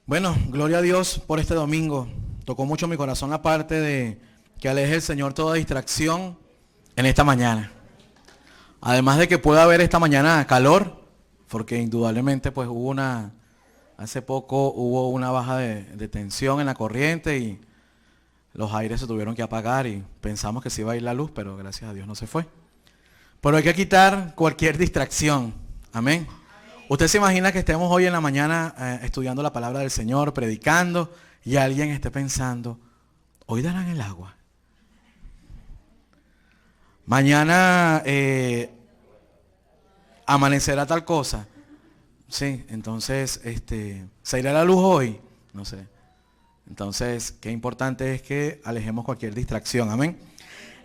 Bueno, gloria a Dios por este domingo. Tocó mucho mi corazón la parte de que aleje el Señor toda distracción en esta mañana. Además de que pueda haber esta mañana calor, porque indudablemente pues hace poco hubo una baja de tensión en la corriente y los aires se tuvieron que apagar y pensamos que se iba a ir la luz, pero gracias a Dios no se fue. Pero hay que quitar cualquier distracción. Amén. Usted se imagina que estemos hoy en la mañana estudiando la palabra del Señor, predicando, y alguien esté pensando, hoy darán el agua. Mañana amanecerá tal cosa. Sí, entonces, ¿se irá la luz hoy? No sé. Entonces, qué importante es que alejemos cualquier distracción. Amén.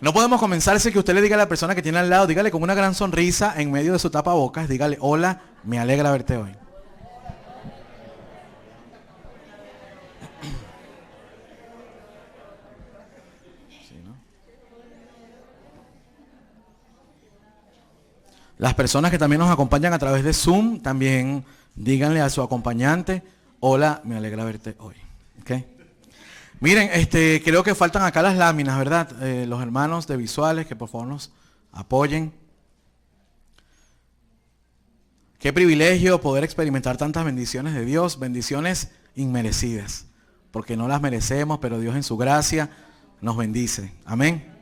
No podemos comenzar si que usted le diga a la persona que tiene al lado, dígale con una gran sonrisa en medio de su tapabocas, dígale, hola, me alegra verte hoy. Sí, ¿no? Las personas que también nos acompañan a través de Zoom, también díganle a su acompañante, hola, me alegra verte hoy. ¿Okay? Miren, creo que faltan acá las láminas, ¿verdad? Los hermanos de visuales que por favor nos apoyen. Qué privilegio poder experimentar tantas bendiciones de Dios, bendiciones inmerecidas, porque no las merecemos, pero Dios en su gracia nos bendice. Amén.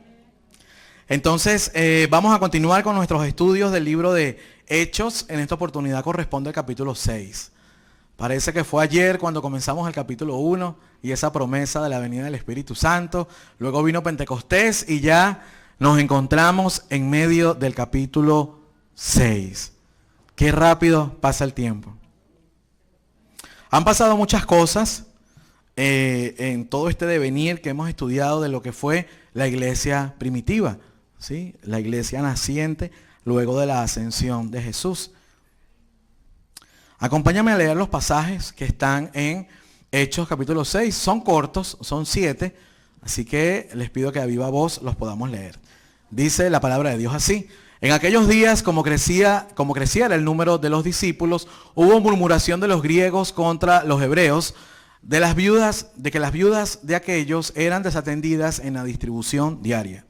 Entonces, vamos a continuar con nuestros estudios del libro de Hechos. En esta oportunidad corresponde al capítulo 6. Parece que fue ayer cuando comenzamos el capítulo 1 y esa promesa de la venida del Espíritu Santo. Luego vino Pentecostés y ya nos encontramos en medio del capítulo 6. Qué rápido pasa el tiempo. Han pasado muchas cosas en todo este devenir que hemos estudiado de lo que fue la iglesia primitiva, ¿sí? La iglesia naciente luego de la ascensión de Jesús. Acompáñame a leer los pasajes que están en Hechos capítulo 6. Son cortos, son 7, así que les pido que a viva voz los podamos leer. Dice la palabra de Dios así. En aquellos días, como crecía el número de los discípulos, hubo murmuración de los griegos contra los hebreos, de que las viudas de aquellos eran desatendidas en la distribución diaria.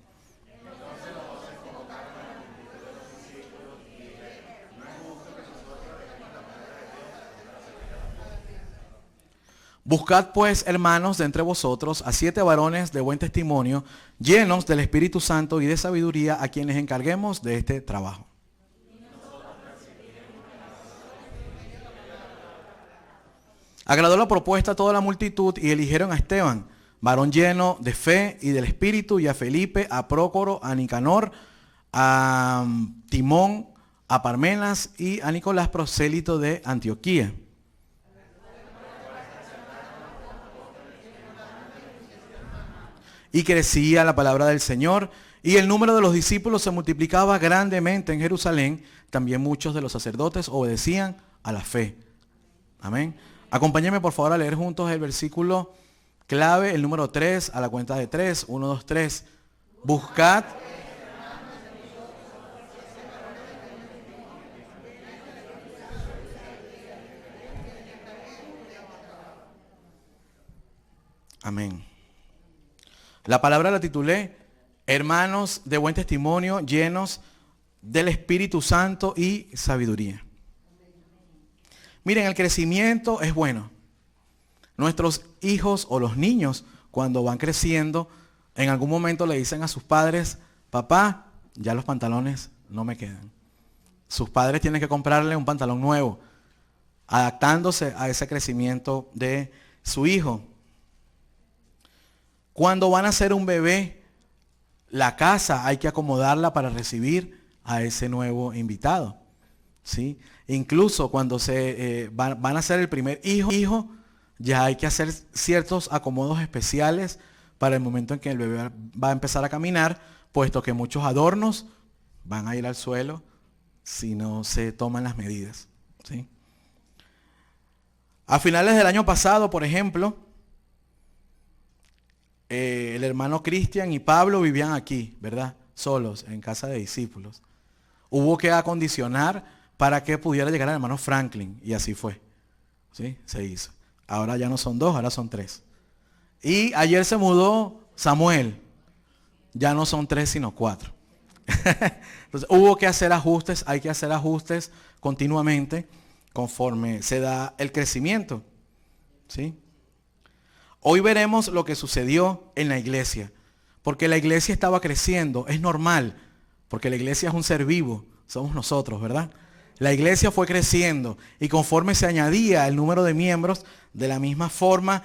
Buscad pues, hermanos, de entre vosotros a 7 varones de buen testimonio, llenos del Espíritu Santo y de sabiduría, a quienes encarguemos de este trabajo. Agradó la propuesta a toda la multitud y eligieron a Esteban, varón lleno de fe y del Espíritu, y a Felipe, a Prócoro, a Nicanor, a Timón, a Parmenas y a Nicolás, prosélito de Antioquía. Y crecía la palabra del Señor, y el número de los discípulos se multiplicaba grandemente en Jerusalén. También muchos de los sacerdotes obedecían a la fe. Amén. Acompáñenme por favor a leer juntos el versículo clave, el número 3, a la cuenta de 3. 1, 2, 3. Buscad. Amén. La palabra la titulé, hermanos de buen testimonio, llenos del Espíritu Santo y sabiduría. Miren, el crecimiento es bueno. Nuestros hijos o los niños, cuando van creciendo, en algún momento le dicen a sus padres, papá, ya los pantalones no me quedan. Sus padres tienen que comprarle un pantalón nuevo, adaptándose a ese crecimiento de su hijo. Cuando van a ser un bebé, la casa hay que acomodarla para recibir a ese nuevo invitado, ¿sí? Incluso cuando van a ser el primer hijo, ya hay que hacer ciertos acomodos especiales para el momento en que el bebé va a empezar a caminar, puesto que muchos adornos van a ir al suelo si no se toman las medidas, ¿sí? A finales del año pasado, por ejemplo, el hermano Cristian y Pablo vivían aquí, ¿verdad? Solos, en casa de discípulos. Hubo que acondicionar para que pudiera llegar el hermano Franklin, y así fue. ¿Sí? Se hizo. Ahora ya no son 2, ahora son 3. Y ayer se mudó Samuel. Ya no son 3, sino 4. Entonces hubo que hacer ajustes, hay que hacer ajustes continuamente conforme se da el crecimiento. ¿Sí? Hoy veremos lo que sucedió en la iglesia. Porque la iglesia estaba creciendo, es normal. Porque la iglesia es un ser vivo, somos nosotros, ¿verdad? La iglesia fue creciendo y conforme se añadía el número de miembros, de la misma forma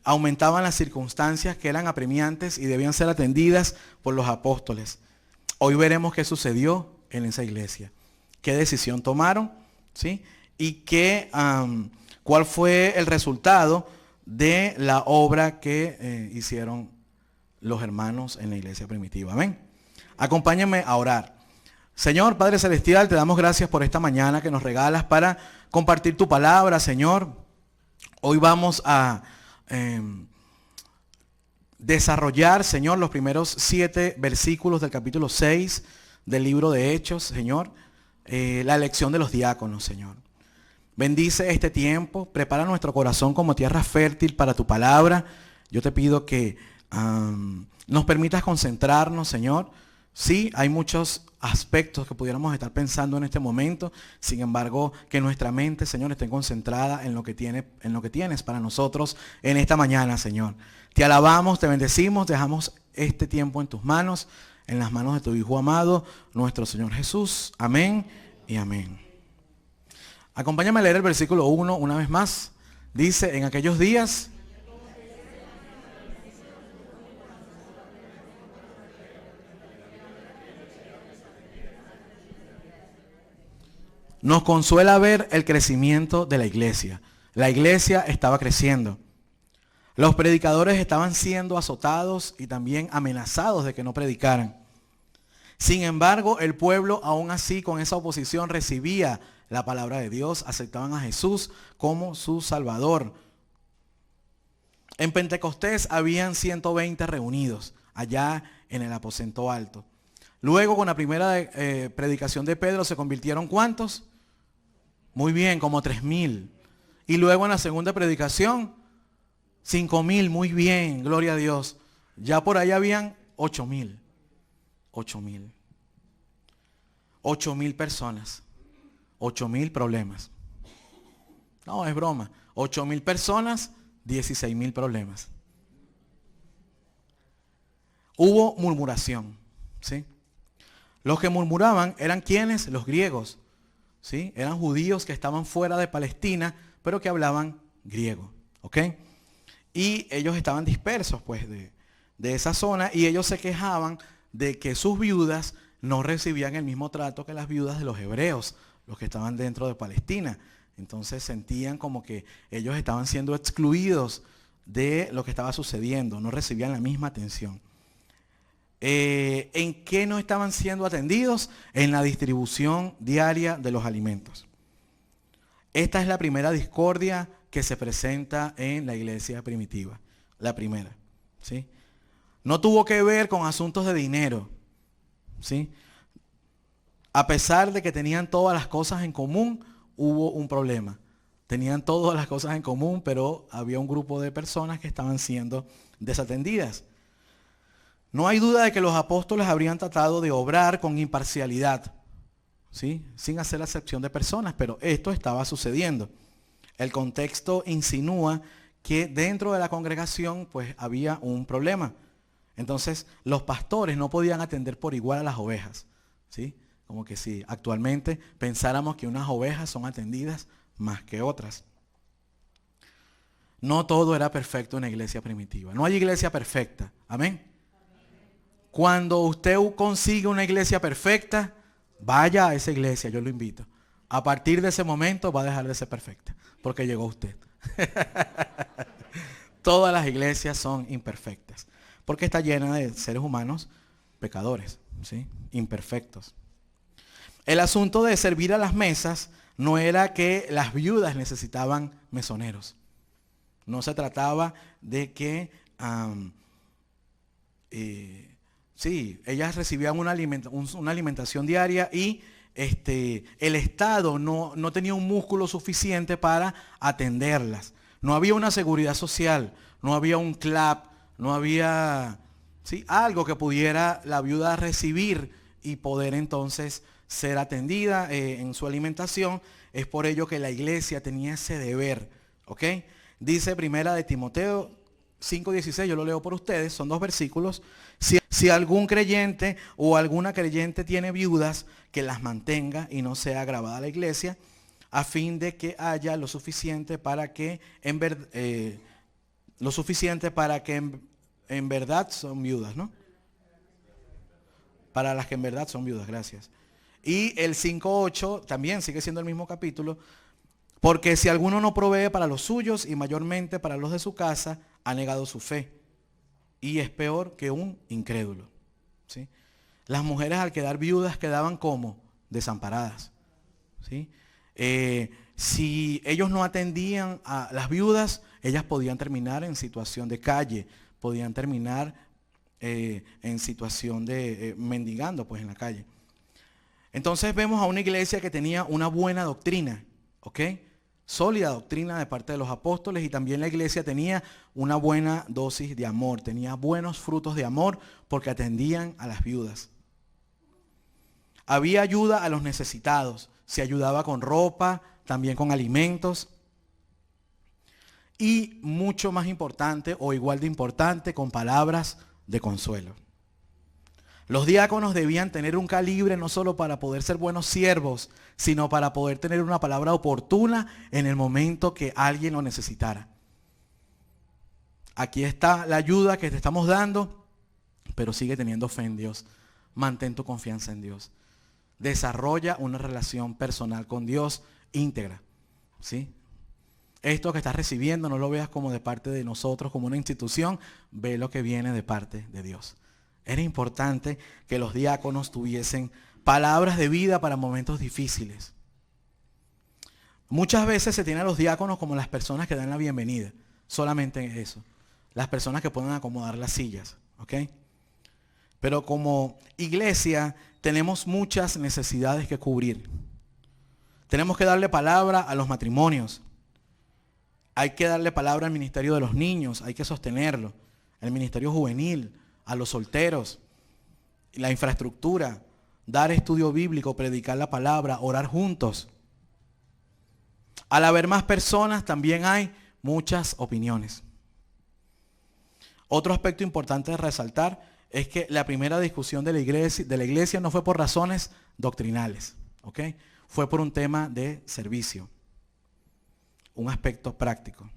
aumentaban las circunstancias que eran apremiantes y debían ser atendidas por los apóstoles. Hoy veremos qué sucedió en esa iglesia, qué decisión tomaron, ¿sí? Y cuál fue el resultado de la obra que hicieron los hermanos en la iglesia primitiva. Amén. Acompáñenme a orar. Señor Padre Celestial, te damos gracias por esta mañana que nos regalas para compartir tu palabra, Señor. Hoy vamos a desarrollar, Señor, los primeros 7 versículos del capítulo 6 del libro de Hechos, Señor. La elección de los diáconos, Señor. Bendice este tiempo, prepara nuestro corazón como tierra fértil para tu palabra. Yo te pido que nos permitas concentrarnos, Señor. Sí, hay muchos aspectos que pudiéramos estar pensando en este momento. Sin embargo, que nuestra mente, Señor, esté concentrada en lo que tienes para nosotros en esta mañana, Señor. Te alabamos, te bendecimos, dejamos este tiempo en tus manos, en las manos de tu Hijo amado, nuestro Señor Jesús. Amén y amén. Acompáñame a leer el versículo 1 una vez más. Dice, en aquellos días nos consuela ver el crecimiento de la iglesia. La iglesia estaba creciendo. Los predicadores estaban siendo azotados y también amenazados de que no predicaran. Sin embargo, el pueblo aún así con esa oposición recibía la palabra de Dios, aceptaban a Jesús como su Salvador. En Pentecostés habían 120 reunidos allá en el aposento alto. Luego con la primera predicación de Pedro se convirtieron ¿cuántos? Muy bien, como 3,000. Y luego en la segunda predicación, 5,000, muy bien, gloria a Dios. Ya por ahí habían 8,000. 8,000. 8,000 personas. 8,000 problemas. No, es broma. 8,000 personas, 16,000 problemas. Hubo murmuración, ¿sí? Los que murmuraban eran ¿quiénes? Los griegos. ¿Sí? Eran judíos que estaban fuera de Palestina, pero que hablaban griego, ¿ok? Y ellos estaban dispersos, pues, de esa zona, y ellos se quejaban de que sus viudas no recibían el mismo trato que las viudas de los hebreos, los que estaban dentro de Palestina. Entonces sentían como que ellos estaban siendo excluidos de lo que estaba sucediendo, no recibían la misma atención. ¿En qué no estaban siendo atendidos? En la distribución diaria de los alimentos. Esta es la primera discordia que se presenta en la iglesia primitiva. La primera, ¿sí? No tuvo que ver con asuntos de dinero, ¿sí? A pesar de que tenían todas las cosas en común, hubo un problema. Tenían todas las cosas en común, pero había un grupo de personas que estaban siendo desatendidas. No hay duda de que los apóstoles habrían tratado de obrar con imparcialidad, ¿sí? Sin hacer acepción de personas, pero esto estaba sucediendo. El contexto insinúa que dentro de la congregación pues había un problema. Entonces los pastores no podían atender por igual a las ovejas, ¿sí? Como que si actualmente pensáramos que unas ovejas son atendidas más que otras. No todo era perfecto en la iglesia primitiva. No hay iglesia perfecta. Amén. Cuando usted consigue una iglesia perfecta, vaya a esa iglesia, yo lo invito. A partir de ese momento va a dejar de ser perfecta, porque llegó usted. Todas las iglesias son imperfectas, porque está llena de seres humanos pecadores, ¿sí? Imperfectos. El asunto de servir a las mesas no era que las viudas necesitaban mesoneros. No se trataba de que sí, ellas recibían una alimentación diaria y el Estado no tenía un músculo suficiente para atenderlas. No había una seguridad social, no había un CLAP, no había, ¿sí?, algo que pudiera la viuda recibir y poder entonces ser atendida en su alimentación. Es por ello que la iglesia tenía ese deber, ¿ok? Dice primera de Timoteo 5:16, yo lo leo por ustedes, son 2 versículos. Si algún creyente o alguna creyente tiene viudas, que las mantenga y no sea agravada a la iglesia, a fin de que haya lo suficiente para que en verdad son viudas, ¿no? Para las que en verdad son viudas, gracias. Y el 5:8 también sigue siendo el mismo capítulo. Porque si alguno no provee para los suyos y mayormente para los de su casa, ha negado su fe y es peor que un incrédulo, ¿sí? Las mujeres al quedar viudas quedaban como desamparadas, ¿sí? Si ellos no atendían a las viudas, ellas podían terminar en situación de calle, podían terminar en situación de mendigando pues en la calle. Entonces vemos a una iglesia que tenía una buena doctrina, ¿ok? Sólida doctrina de parte de los apóstoles, y también la iglesia tenía una buena dosis de amor, tenía buenos frutos de amor porque atendían a las viudas. Había ayuda a los necesitados, se ayudaba con ropa, también con alimentos, y mucho más importante o igual de importante, con palabras de consuelo. Los diáconos debían tener un calibre no solo para poder ser buenos siervos, sino para poder tener una palabra oportuna en el momento que alguien lo necesitara. Aquí está la ayuda que te estamos dando, pero sigue teniendo fe en Dios. Mantén tu confianza en Dios. Desarrolla una relación personal con Dios íntegra, ¿sí? Esto que estás recibiendo no lo veas como de parte de nosotros, como una institución, ve lo que viene de parte de Dios. Era importante que los diáconos tuviesen palabras de vida para momentos difíciles. Muchas veces se tiene a los diáconos como las personas que dan la bienvenida. Solamente eso. Las personas que pueden acomodar las sillas. ¿Ok? Pero como iglesia tenemos muchas necesidades que cubrir. Tenemos que darle palabra a los matrimonios. Hay que darle palabra al ministerio de los niños. Hay que sostenerlo. El ministerio juvenil, a los solteros, la infraestructura, dar estudio bíblico, predicar la palabra, orar juntos. Al haber más personas también hay muchas opiniones. Otro aspecto importante de resaltar es que la primera discusión de la iglesia no fue por razones doctrinales, ¿ok? Fue por un tema de servicio, un aspecto práctico.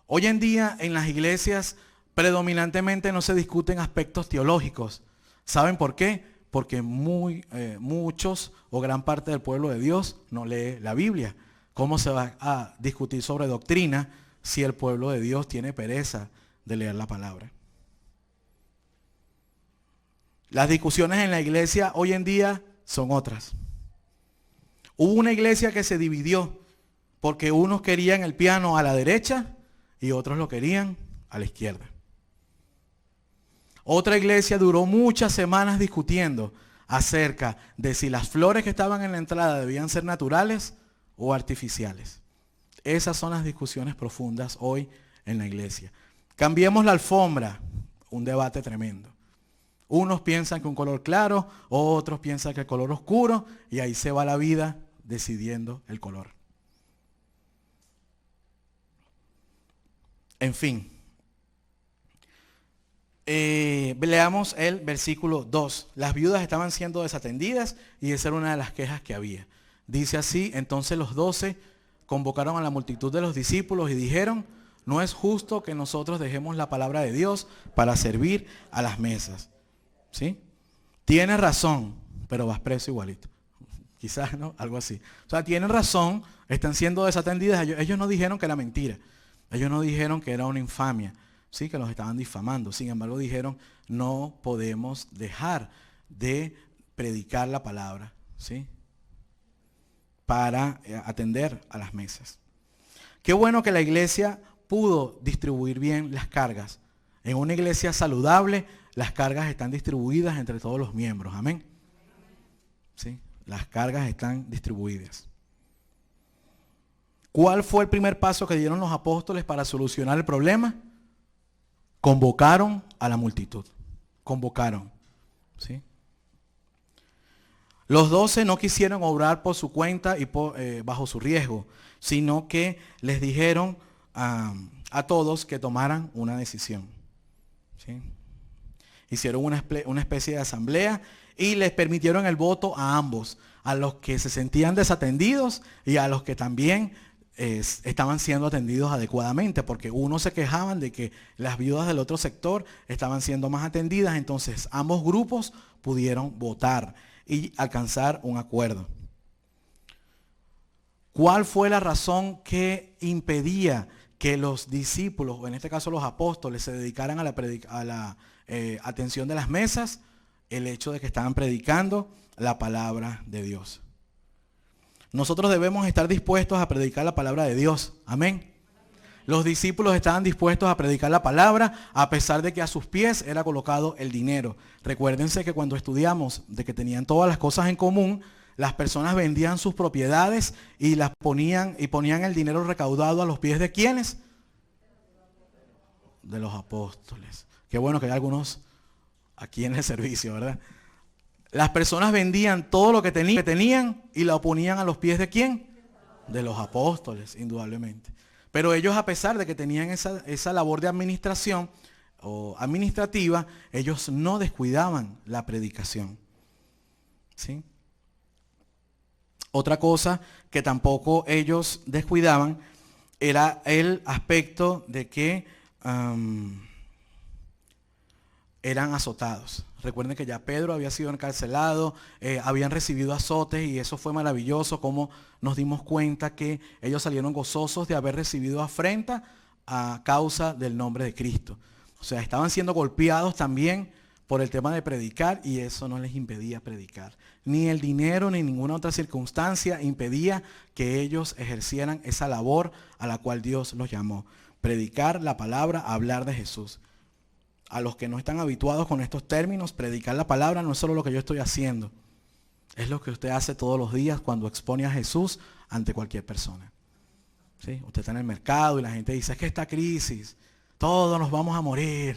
Hoy en día en las iglesias predominantemente no se discuten aspectos teológicos. ¿Saben por qué? Porque muchos o gran parte del pueblo de Dios no lee la Biblia. ¿Cómo se va a discutir sobre doctrina si el pueblo de Dios tiene pereza de leer la palabra? Las discusiones en la iglesia hoy en día son otras. Hubo una iglesia que se dividió porque unos querían el piano a la derecha y otros lo querían a la izquierda. Otra iglesia duró muchas semanas discutiendo acerca de si las flores que estaban en la entrada debían ser naturales o artificiales. Esas son las discusiones profundas hoy en la iglesia. Cambiemos la alfombra, un debate tremendo. Unos piensan que un color claro, otros piensan que el color oscuro, y ahí se va la vida decidiendo el color. En fin. Leamos el versículo 2. Las viudas estaban siendo desatendidas y esa era una de las quejas que había. Dice así: entonces los 12 convocaron a la multitud de los discípulos y dijeron: no es justo que nosotros dejemos la palabra de Dios para servir a las mesas. ¿Sí? Tienes razón, pero vas preso igualito. Quizás, ¿no? Algo así. O sea, tienen razón, están siendo desatendidas. Ellos no dijeron que era mentira. Ellos no dijeron que era una infamia. Sí, que los estaban difamando. Sin embargo, dijeron: no podemos dejar de predicar la palabra, ¿sí?, para atender a las mesas. Qué bueno que la iglesia pudo distribuir bien las cargas. En una iglesia saludable, las cargas están distribuidas entre todos los miembros. Amén. ¿Sí? Las cargas están distribuidas. ¿Cuál fue el primer paso que dieron los apóstoles para solucionar el problema? Convocaron a la multitud. Convocaron. ¿Sí? Los 12 no quisieron obrar por su cuenta y bajo su riesgo, sino que les dijeron a todos que tomaran una decisión. ¿Sí? Hicieron una especie de asamblea y les permitieron el voto a ambos, a los que se sentían desatendidos y a los que también estaban siendo atendidos adecuadamente, porque unos se quejaban de que las viudas del otro sector estaban siendo más atendidas, entonces ambos grupos pudieron votar y alcanzar un acuerdo. ¿Cuál fue la razón que impedía que los discípulos, o en este caso los apóstoles, se dedicaran a la atención de las mesas? El hecho de que estaban predicando la palabra de Dios. Nosotros debemos estar dispuestos a predicar la palabra de Dios. Amén. Los discípulos estaban dispuestos a predicar la palabra a pesar de que a sus pies era colocado el dinero. Recuérdense que cuando estudiamos de que tenían todas las cosas en común, las personas vendían sus propiedades y las ponían el dinero recaudado a los pies de ¿quiénes? De los apóstoles. Qué bueno que hay algunos aquí en el servicio, ¿verdad? Las personas vendían todo lo que tenían y lo ponían a los pies de ¿quién? De los apóstoles, indudablemente. Pero ellos, a pesar de que tenían esa labor de administración o administrativa, ellos no descuidaban la predicación. ¿Sí? Otra cosa que tampoco ellos descuidaban era el aspecto de que eran azotados. Recuerden que ya Pedro había sido encarcelado, habían recibido azotes y eso fue maravilloso, como nos dimos cuenta que ellos salieron gozosos de haber recibido afrenta a causa del nombre de Cristo. O sea, estaban siendo golpeados también por el tema de predicar y eso no les impedía predicar. Ni el dinero ni ninguna otra circunstancia impedía que ellos ejercieran esa labor a la cual Dios los llamó. Predicar la palabra, hablar de Jesús. A los que no están habituados con estos términos, predicar la palabra no es solo lo que yo estoy haciendo. Es lo que usted hace todos los días cuando expone a Jesús ante cualquier persona. ¿Sí? Usted está en el mercado y la gente dice, es que esta crisis, todos nos vamos a morir.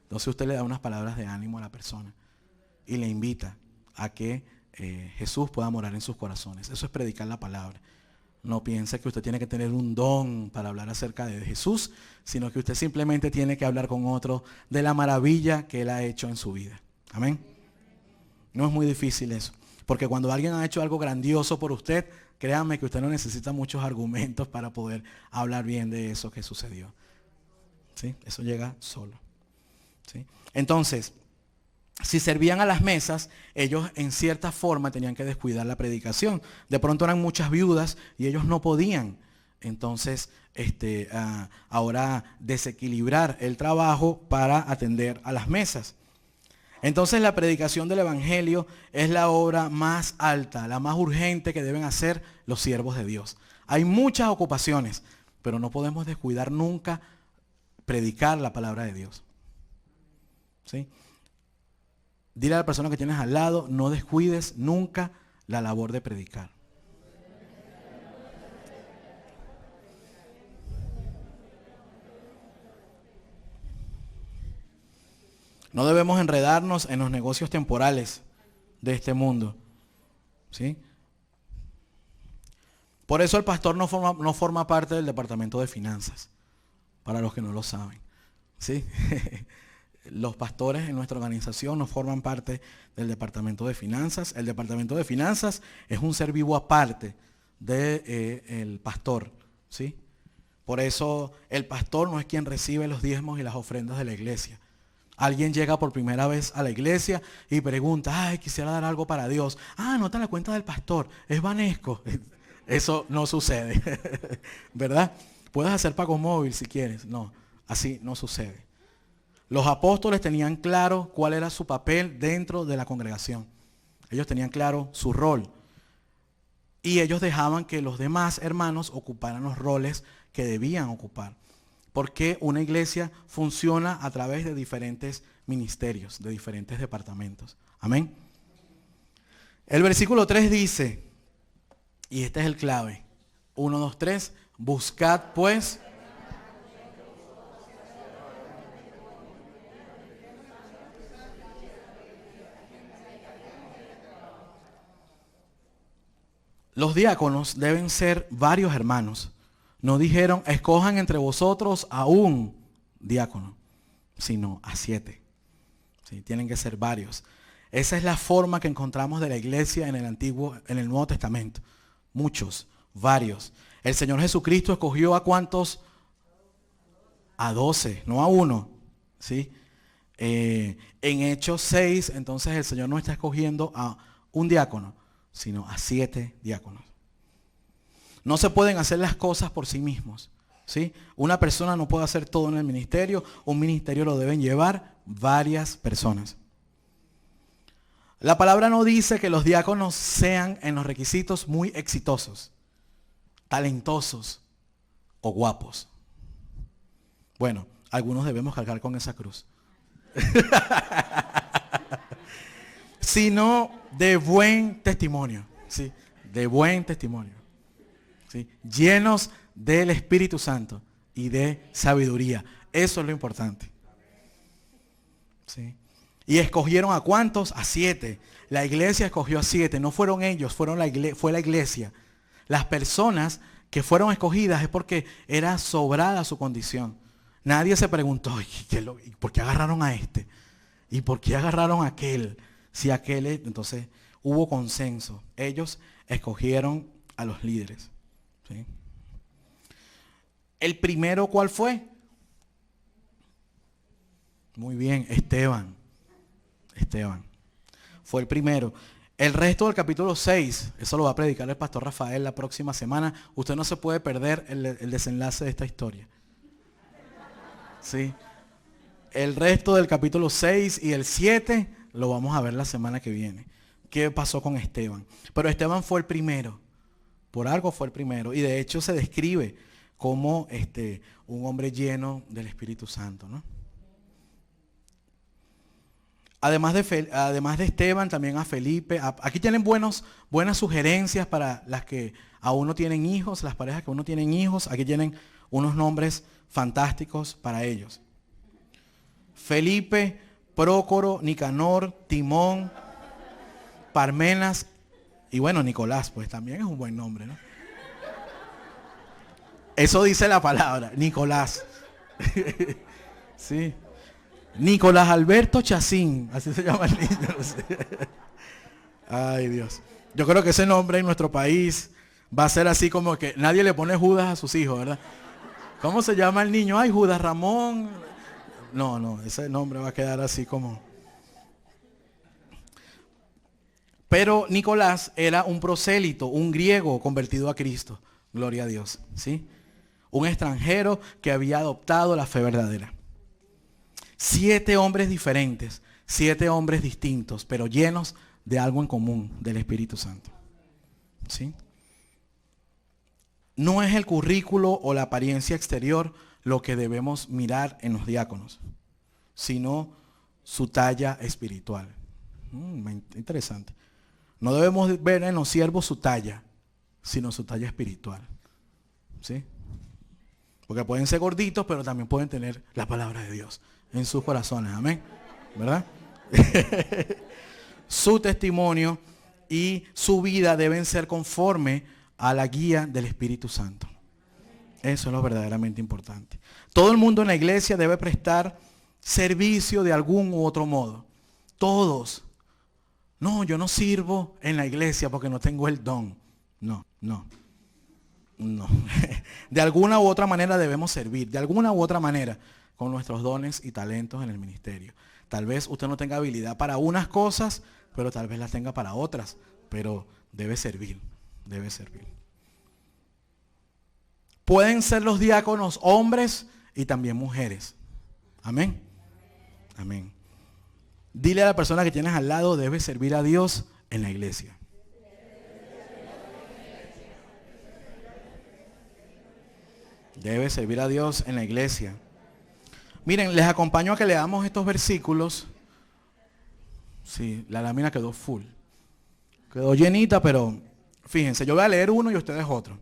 Entonces usted le da unas palabras de ánimo a la persona y le invita a que Jesús pueda morar en sus corazones. Eso es predicar la palabra. No piense que usted tiene que tener un don para hablar acerca de Jesús, sino que usted simplemente tiene que hablar con otro de la maravilla que Él ha hecho en su vida. Amén. No es muy difícil eso, porque cuando alguien ha hecho algo grandioso por usted, créanme que usted no necesita muchos argumentos para poder hablar bien de eso que sucedió. ¿Sí? Eso llega solo. ¿Sí? Entonces, si servían a las mesas, ellos en cierta forma tenían que descuidar la predicación. De pronto eran muchas viudas y ellos no podían, entonces, ahora desequilibrar el trabajo para atender a las mesas. Entonces la predicación del Evangelio es la obra más alta, la más urgente que deben hacer los siervos de Dios. Hay muchas ocupaciones, pero no podemos descuidar nunca predicar la palabra de Dios. ¿Sí? Dile a la persona que tienes al lado, no descuides nunca la labor de predicar. No debemos enredarnos en los negocios temporales de este mundo. ¿Sí? Por eso el pastor no forma parte del departamento de finanzas, para los que no lo saben. ¿Sí? Los pastores en nuestra organización no forman parte del departamento de finanzas. El departamento de finanzas es un ser vivo aparte del pastor. ¿Sí? Por eso el pastor no es quien recibe los diezmos y las ofrendas de la iglesia. Alguien llega por primera vez a la iglesia y pregunta, ay, quisiera dar algo para Dios. Ah, anota la cuenta del pastor, es Banesco. Eso no sucede, ¿verdad? Puedes hacer pago móvil si quieres. No, así no sucede. Los apóstoles tenían claro cuál era su papel dentro de la congregación. Ellos tenían claro su rol. Y ellos dejaban que los demás hermanos ocuparan los roles que debían ocupar. Porque una iglesia funciona a través de diferentes ministerios, de diferentes departamentos. Amén. El versículo 3 dice, y este es el clave, 1, 2, 3. Buscad pues. Los diáconos deben ser varios hermanos. No dijeron, escojan entre vosotros a un diácono, sino a 7. ¿Sí? Tienen que ser varios. Esa es la forma que encontramos de la iglesia en el Nuevo Testamento. Muchos, varios. El Señor Jesucristo escogió ¿a cuántos? A 12, no a 1. ¿Sí? En Hechos 6, entonces el Señor no está escogiendo a un diácono, sino a 7 diáconos. No se pueden hacer las cosas por sí mismos, ¿sí? Una persona no puede hacer todo en el ministerio. Un ministerio lo deben llevar varias personas. La palabra no dice que los diáconos sean en los requisitos muy exitosos, talentosos o guapos. Bueno, algunos debemos cargar con esa cruz. Sino de buen testimonio, ¿sí? De buen testimonio, ¿sí? Llenos del Espíritu Santo y de sabiduría. Eso es lo importante, ¿sí? Y escogieron ¿a cuántos? A 7. La iglesia escogió a 7. No fueron ellos, fue la iglesia. Las personas que fueron escogidas es porque era sobrada su condición. Nadie se preguntó, ¿por qué agarraron a este? ¿Y por qué agarraron a aquel? Si aquel, entonces hubo consenso. Ellos escogieron a los líderes, ¿sí? ¿El primero cuál fue? Muy bien, Esteban. Esteban fue el primero. El resto del capítulo 6, eso lo va a predicar el pastor Rafael la próxima semana. Usted no se puede perder el desenlace de esta historia, ¿sí? El resto del capítulo 6 y el 7 lo vamos a ver la semana que viene. ¿Qué pasó con Esteban? Pero Esteban fue el primero. Por algo fue el primero. Y de hecho se describe como un hombre lleno del Espíritu Santo, ¿no? Además de Esteban, también a Felipe. Aquí tienen buenas sugerencias para las que aún no tienen hijos, las parejas que aún no tienen hijos. Aquí tienen unos nombres fantásticos para ellos. Felipe, Prócoro, Nicanor, Timón, Parmenas y bueno, Nicolás, pues también es un buen nombre, ¿no? Eso dice la palabra, Nicolás. Sí. Nicolás Alberto Chacín, así se llama el niño. No sé. Ay, Dios. Yo creo que ese nombre en nuestro país va a ser así como que nadie le pone Judas a sus hijos, ¿verdad? ¿Cómo se llama el niño? Ay, Judas Ramón. No, ese nombre va a quedar así como. Pero Nicolás era un prosélito, un griego convertido a Cristo. Gloria a Dios, ¿sí? Un extranjero que había adoptado la fe verdadera. 7 hombres diferentes, 7 hombres distintos, pero llenos de algo en común, del Espíritu Santo, ¿sí? No es el currículo o la apariencia exterior lo que debemos mirar en los diáconos, sino su talla espiritual. Interesante. No debemos ver en los siervos su talla, sino su talla espiritual, ¿sí? Porque pueden ser gorditos, pero también pueden tener la palabra de Dios en sus corazones, amén, ¿verdad? Su testimonio y su vida deben ser conforme a la guía del Espíritu Santo. Eso es lo verdaderamente importante. Todo el mundo en la iglesia debe prestar servicio de algún u otro modo. Todos. No, yo no sirvo en la iglesia porque no tengo el don. No. De alguna u otra manera debemos servir, de alguna u otra manera, con nuestros dones y talentos en el ministerio. Tal vez usted no tenga habilidad para unas cosas, pero tal vez las tenga para otras, pero debe servir, debe servir. Pueden ser los diáconos hombres y también mujeres. Amén. Amén. Dile a la persona que tienes al lado, debe servir a Dios en la iglesia. Debe servir a Dios en la iglesia. Miren, les acompaño a que leamos estos versículos. Sí, la lámina quedó full. Quedó llenita, pero fíjense, yo voy a leer uno y ustedes otro.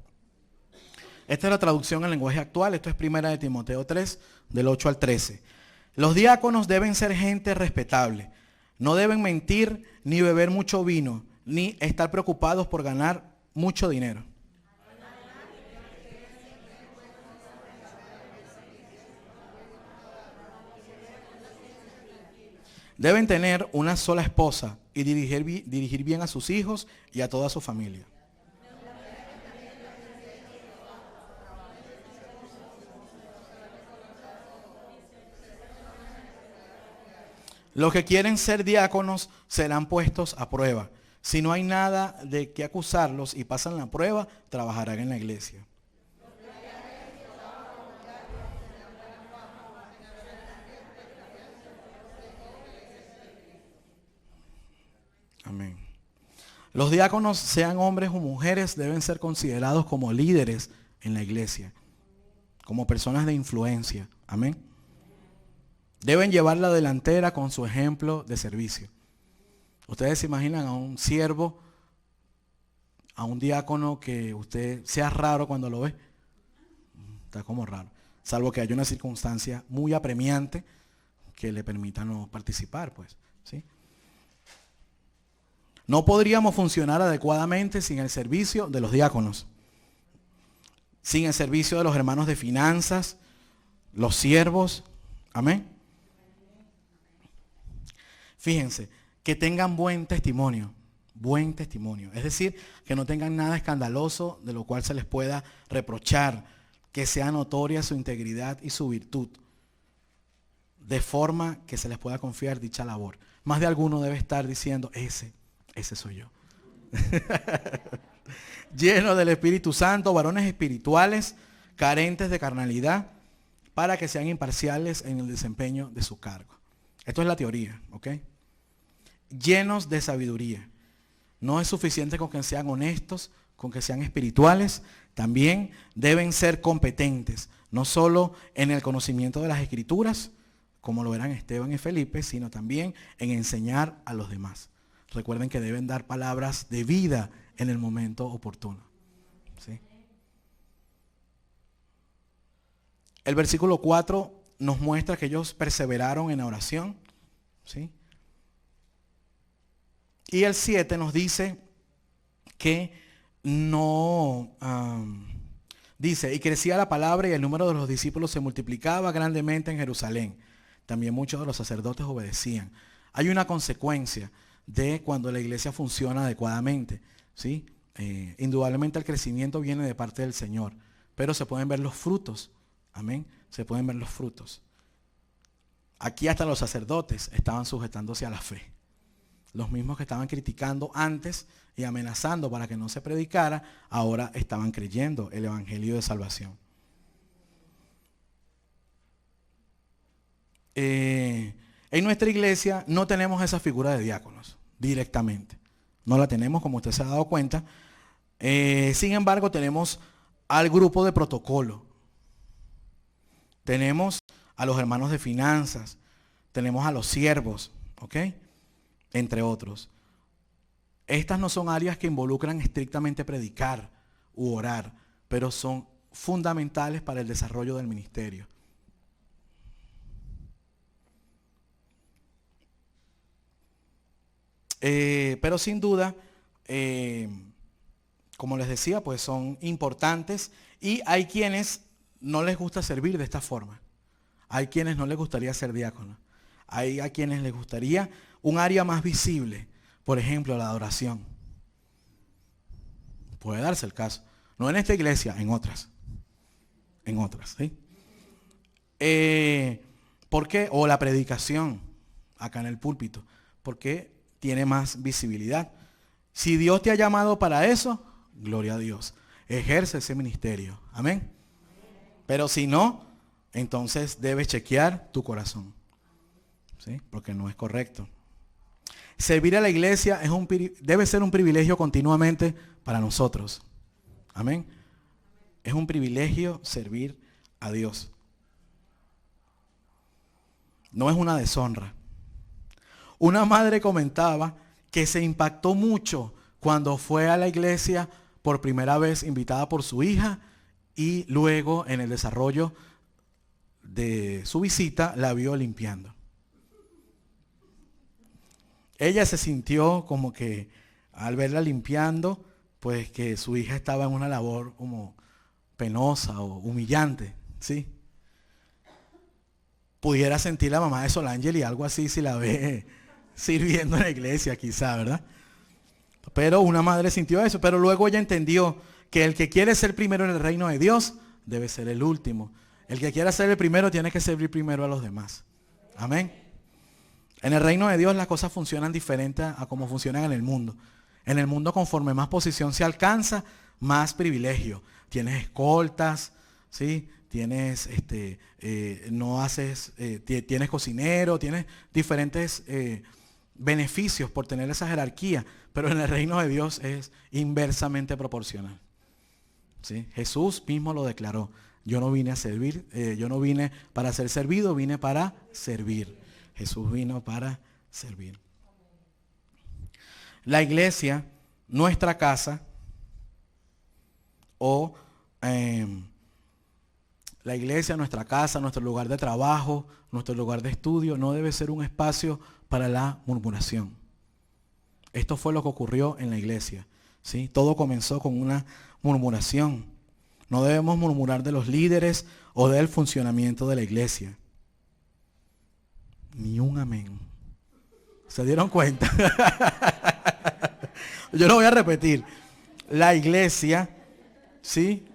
Esta es la traducción en lenguaje actual. Esto es 1 de Timoteo 3, del 8 al 13. Los diáconos deben ser gente respetable. No deben mentir, ni beber mucho vino, ni estar preocupados por ganar mucho dinero. Deben tener una sola esposa y dirigir bien a sus hijos y a toda su familia. Los que quieren ser diáconos serán puestos a prueba. Si no hay nada de qué acusarlos y pasan la prueba, trabajarán en la iglesia. Amén. Los diáconos, sean hombres o mujeres, deben ser considerados como líderes en la iglesia, como personas de influencia. Amén. Deben llevar la delantera con su ejemplo de servicio. Ustedes se imaginan a un siervo, a un diácono que usted sea raro cuando lo ve. Está como raro. Salvo que haya una circunstancia muy apremiante que le permita no participar, pues. ¿Sí? No podríamos funcionar adecuadamente sin el servicio de los diáconos, sin el servicio de los hermanos de finanzas, los siervos. Amén. Fíjense, que tengan buen testimonio, es decir, que no tengan nada escandaloso de lo cual se les pueda reprochar, que sea notoria su integridad y su virtud, de forma que se les pueda confiar dicha labor. Más de alguno debe estar diciendo, ese soy yo. Lleno del Espíritu Santo, varones espirituales, carentes de carnalidad, para que sean imparciales en el desempeño de su cargo. Esto es la teoría, ¿ok? Llenos de sabiduría. No es suficiente con que sean honestos, con que sean espirituales, también deben ser competentes, no solo en el conocimiento de las Escrituras, como lo eran Esteban y Felipe, sino también en enseñar a los demás. Recuerden que deben dar palabras de vida en el momento oportuno. ¿Sí? El versículo 4 nos muestra que ellos perseveraron en la oración. ¿Sí? Y el 7 nos dice que no, dice, y crecía la palabra y el número de los discípulos se multiplicaba grandemente en Jerusalén. También muchos de los sacerdotes obedecían. Hay una consecuencia de cuando la iglesia funciona adecuadamente. ¿Sí? Indudablemente el crecimiento viene de parte del Señor, pero se pueden ver los frutos. Amén. Se pueden ver los frutos. Aquí hasta los sacerdotes estaban sujetándose a la fe. Los mismos que estaban criticando antes y amenazando para que no se predicara, ahora estaban creyendo el evangelio de salvación. En nuestra iglesia no tenemos esa figura de diáconos directamente. No la tenemos, como usted se ha dado cuenta. Sin embargo, tenemos al grupo de protocolo. Tenemos a los hermanos de finanzas. Tenemos a los siervos, ¿ok? Entre otros. Estas no son áreas que involucran estrictamente predicar u orar, pero son fundamentales para el desarrollo del ministerio. Pero sin duda, como les decía, pues son importantes y hay quienes no les gusta servir de esta forma. Hay quienes no les gustaría ser diáconos. Hay a quienes les gustaría un área más visible, por ejemplo, la adoración. Puede darse el caso. No en esta iglesia, en otras. En otras, ¿sí? ¿Por qué? O la predicación, acá en el púlpito. Porque tiene más visibilidad. Si Dios te ha llamado para eso, gloria a Dios. Ejerce ese ministerio. Amén. Pero si no, entonces debes chequear tu corazón. ¿Sí? Porque no es correcto. Servir a la iglesia debe ser un privilegio continuamente para nosotros. Amén. Es un privilegio servir a Dios. No es una deshonra. Una madre comentaba que se impactó mucho cuando fue a la iglesia por primera vez invitada por su hija y luego en el desarrollo de su visita la vio limpiando. Ella se sintió como que al verla limpiando, pues que su hija estaba en una labor como penosa o humillante, ¿sí? Pudiera sentir la mamá de Solangel y algo así si la ve sirviendo en la iglesia, quizá, ¿verdad? Pero una madre sintió eso, pero luego ella entendió que el que quiere ser primero en el reino de Dios debe ser el último. El que quiera ser el primero tiene que servir primero a los demás. Amén. En el reino de Dios las cosas funcionan diferente a como funcionan en el mundo. En el mundo, conforme más posición se alcanza, más privilegio. Tienes escoltas, ¿sí? Tienes, tienes cocinero, tienes diferentes beneficios por tener esa jerarquía. Pero en el reino de Dios es inversamente proporcional. ¿Sí? Jesús mismo lo declaró. Yo no vine a servir, yo no vine para ser servido, vine para servir. Jesús vino para servir. La iglesia, nuestra casa, o la iglesia, nuestra casa, nuestro lugar de trabajo, nuestro lugar de estudio, no debe ser un espacio para la murmuración. Esto fue lo que ocurrió en la iglesia, ¿sí? Todo comenzó con una murmuración. No debemos murmurar de los líderes o del funcionamiento de la iglesia. Ni un amén. ¿Se dieron cuenta? Yo lo voy a repetir. La iglesia, ¿sí?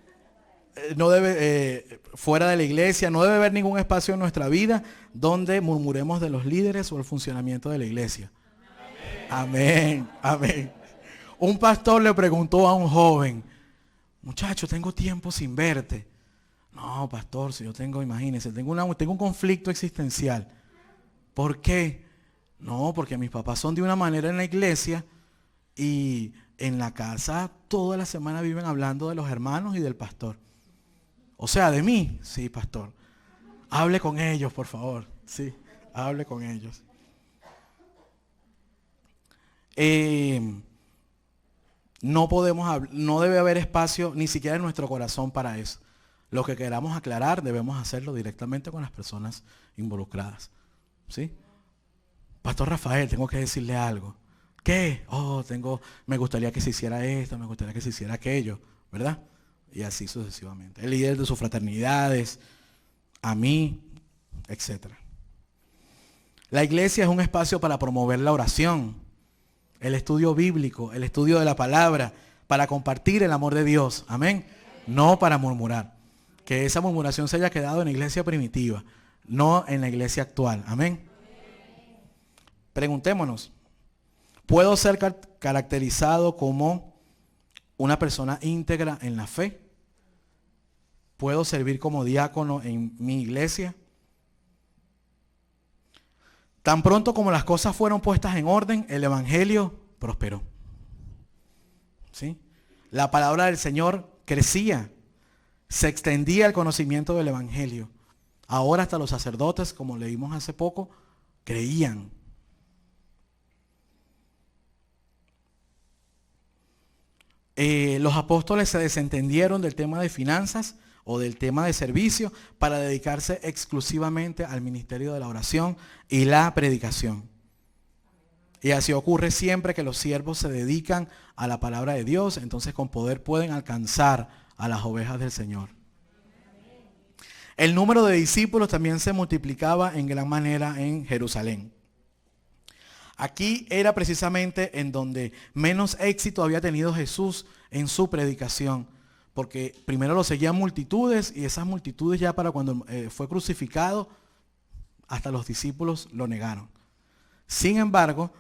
No debe, fuera de la iglesia, no debe haber ningún espacio en nuestra vida donde murmuremos de los líderes o el funcionamiento de la iglesia. Amén, amén. Un pastor le preguntó a un joven, muchacho, tengo tiempo sin verte. No, pastor, si yo tengo, imagínese, tengo un conflicto existencial. ¿Por qué? No, porque mis papás son de una manera en la iglesia y en la casa toda la semana viven hablando de los hermanos y del pastor. O sea, de mí, sí, pastor. Hable con ellos, por favor. Sí, hable con ellos. No debe haber espacio ni siquiera en nuestro corazón para eso. Lo que queramos aclarar debemos hacerlo directamente con las personas involucradas. ¿Sí? Pastor Rafael, tengo que decirle algo. ¿Qué? Me gustaría que se hiciera esto, me gustaría que se hiciera aquello, ¿verdad? Y así sucesivamente. El líder de sus fraternidades, a mí, etc. La iglesia es un espacio para promover la oración, el estudio bíblico, el estudio de la palabra, para compartir el amor de Dios. Amén. No para murmurar. Que esa murmuración se haya quedado en la iglesia primitiva, no en la iglesia actual. Amén. Preguntémonos, ¿puedo ser caracterizado como una persona íntegra en la fe? ¿Puedo servir como diácono en mi iglesia? Tan pronto como las cosas fueron puestas en orden, el evangelio prosperó. ¿Sí? La palabra del Señor crecía, se extendía el conocimiento del evangelio. Ahora hasta los sacerdotes, como leímos hace poco, creían. Los apóstoles se desentendieron del tema de finanzas o del tema de servicio para dedicarse exclusivamente al ministerio de la oración y la predicación. Y así ocurre siempre que los siervos se dedican a la palabra de Dios, entonces con poder pueden alcanzar a las ovejas del Señor. El número de discípulos también se multiplicaba en gran manera en Jerusalén. Aquí era precisamente en donde menos éxito había tenido Jesús en su predicación, porque primero lo seguían multitudes y esas multitudes ya para cuando fue crucificado, hasta los discípulos lo negaron. Sin embargo,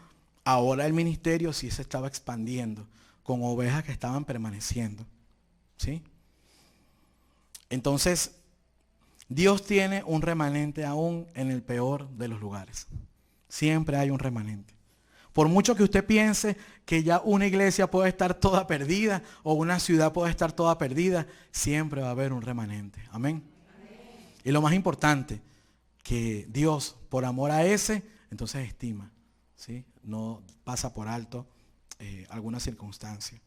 ahora el ministerio sí se estaba expandiendo con ovejas que estaban permaneciendo. ¿Sí? Entonces, Dios tiene un remanente aún en el peor de los lugares. Siempre hay un remanente. Por mucho que usted piense que ya una iglesia puede estar toda perdida o una ciudad puede estar toda perdida, siempre va a haber un remanente. Amén. Y lo más importante, que Dios, por amor a ese, entonces estima, ¿sí? No pasa por alto alguna circunstancia.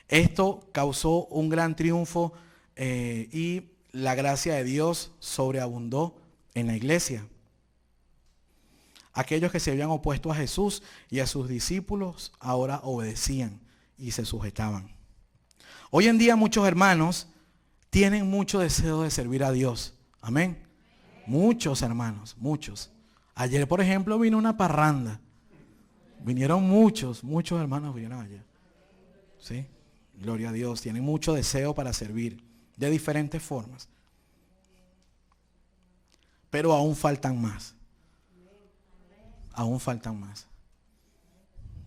Esto causó un gran triunfo y la gracia de Dios sobreabundó en la iglesia. Aquellos que se habían opuesto a Jesús y a sus discípulos ahora obedecían y se sujetaban. Hoy en día muchos hermanos tienen mucho deseo de servir a Dios. Amén. Muchos hermanos, muchos. Ayer, por ejemplo, vino una parranda. Vinieron muchos hermanos vinieron ayer. ¿Sí? Gloria a Dios. Tienen mucho deseo para servir de diferentes formas. Pero aún faltan más. Aún faltan más.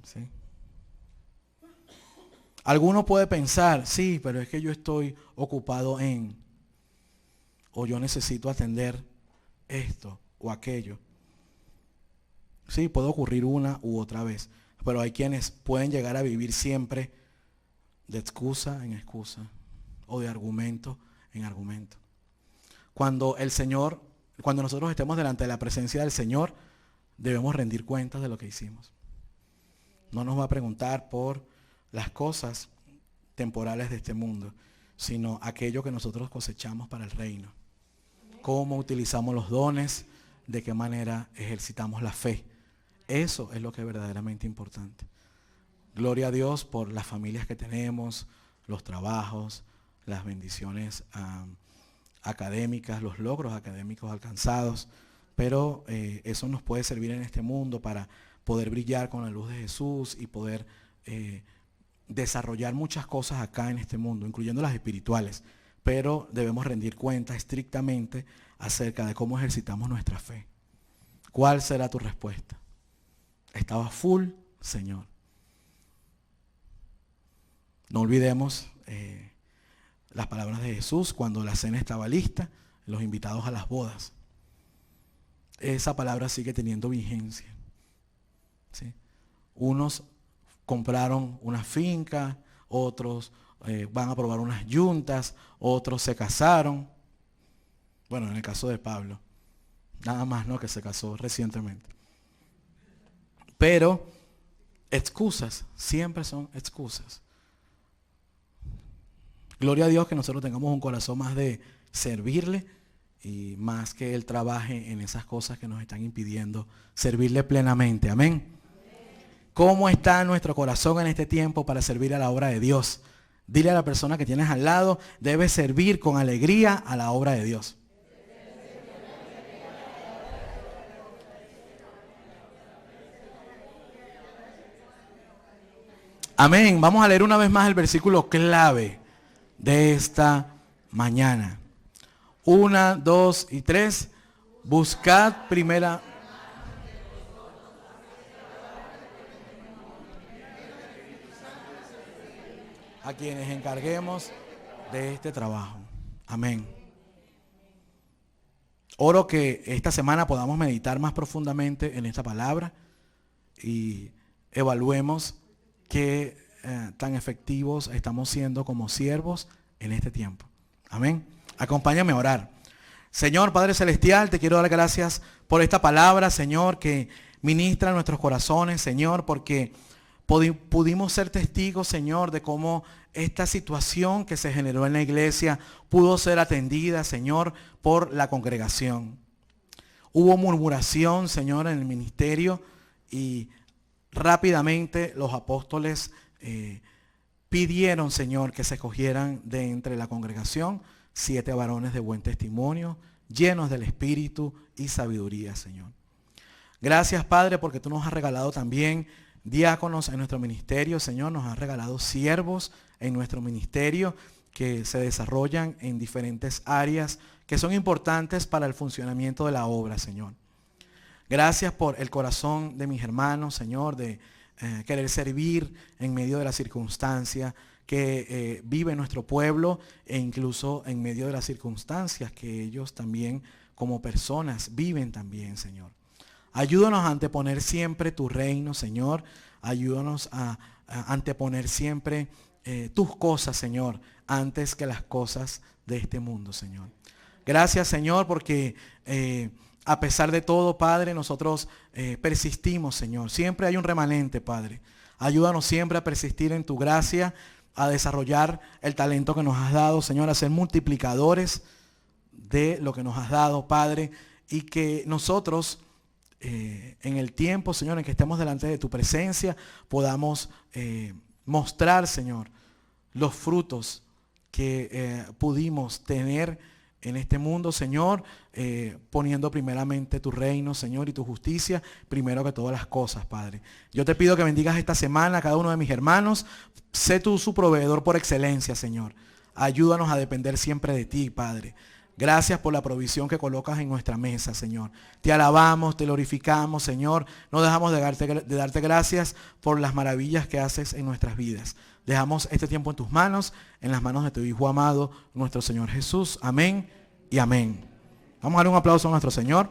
¿Sí? Alguno puede pensar, sí, pero es que yo estoy ocupado en, o yo necesito atender esto o aquello. Sí, puede ocurrir una u otra vez, pero hay quienes pueden llegar a vivir siempre de excusa en excusa o de argumento en argumento. Cuando nosotros estemos delante de la presencia del Señor, debemos rendir cuentas de lo que hicimos. No nos va a preguntar por las cosas temporales de este mundo, sino aquello que nosotros cosechamos para el reino. Cómo utilizamos los dones, de qué manera ejercitamos la fe. Eso es lo que es verdaderamente importante. Gloria a Dios por las familias que tenemos, los trabajos, las bendiciones académicas, los logros académicos alcanzados, pero eso nos puede servir en este mundo para poder brillar con la luz de Jesús y poder desarrollar muchas cosas acá en este mundo, incluyendo las espirituales, pero debemos rendir cuenta estrictamente acerca de cómo ejercitamos nuestra fe. ¿Cuál será tu respuesta? ¿Estaba full, Señor? No olvidemos las palabras de Jesús cuando la cena estaba lista, los invitados a las bodas. Esa palabra sigue teniendo vigencia. ¿Sí? Unos compraron una finca, otros van a probar unas yuntas, otros se casaron. Bueno, en el caso de Pablo, nada más, ¿no?, que se casó recientemente. Pero excusas, siempre son excusas. Gloria a Dios que nosotros tengamos un corazón más de servirle y más que Él trabaje en esas cosas que nos están impidiendo servirle plenamente. Amén. ¿Cómo está nuestro corazón en este tiempo para servir a la obra de Dios? Dile a la persona que tienes al lado, debes servir con alegría a la obra de Dios. Amén. Vamos a leer una vez más el versículo clave de esta mañana. 1, 2 y 3. Buscad primera. A quienes encarguemos de este trabajo. Amén. Oro que esta semana podamos meditar más profundamente en esta palabra y evaluemos qué tan efectivos estamos siendo como siervos en este tiempo. Amén. Acompáñame a orar. Señor Padre Celestial, te quiero dar gracias por esta palabra, Señor, que ministra nuestros corazones, Señor, porque pudimos ser testigos, Señor, de cómo esta situación que se generó en la iglesia pudo ser atendida, Señor, por la congregación. Hubo murmuración, Señor, en el ministerio y rápidamente los apóstoles pidieron, Señor, que se escogieran de entre la congregación 7 varones de buen testimonio, llenos del Espíritu y sabiduría, Señor. Gracias, Padre, porque tú nos has regalado también diáconos en nuestro ministerio, Señor. Nos has regalado siervos en nuestro ministerio que se desarrollan en diferentes áreas que son importantes para el funcionamiento de la obra, Señor. Gracias por el corazón de mis hermanos, Señor, de querer servir en medio de las circunstancias que vive nuestro pueblo e incluso en medio de las circunstancias que ellos también como personas viven también, Señor. Ayúdanos a anteponer siempre tu reino, Señor. Ayúdanos a anteponer siempre tus cosas, Señor, antes que las cosas de este mundo, Señor. Gracias, Señor, porque a pesar de todo, Padre, nosotros persistimos, Señor. Siempre hay un remanente, Padre. Ayúdanos siempre a persistir en tu gracia, a desarrollar el talento que nos has dado, Señor, a ser multiplicadores de lo que nos has dado, Padre, y que nosotros en el tiempo, Señor, en que estemos delante de tu presencia, podamos mostrar, Señor, los frutos que pudimos tener en este mundo, Señor, poniendo primeramente tu reino, Señor, y tu justicia, primero que todas las cosas, Padre. Yo te pido que bendigas esta semana a cada uno de mis hermanos. Sé tú su proveedor por excelencia, Señor. Ayúdanos a depender siempre de ti, Padre. Gracias por la provisión que colocas en nuestra mesa, Señor. Te alabamos, te glorificamos, Señor. No dejamos de darte gracias por las maravillas que haces en nuestras vidas. Dejamos este tiempo en tus manos, en las manos de tu Hijo amado, nuestro Señor Jesús. Amén y amén. Vamos a dar un aplauso a nuestro Señor.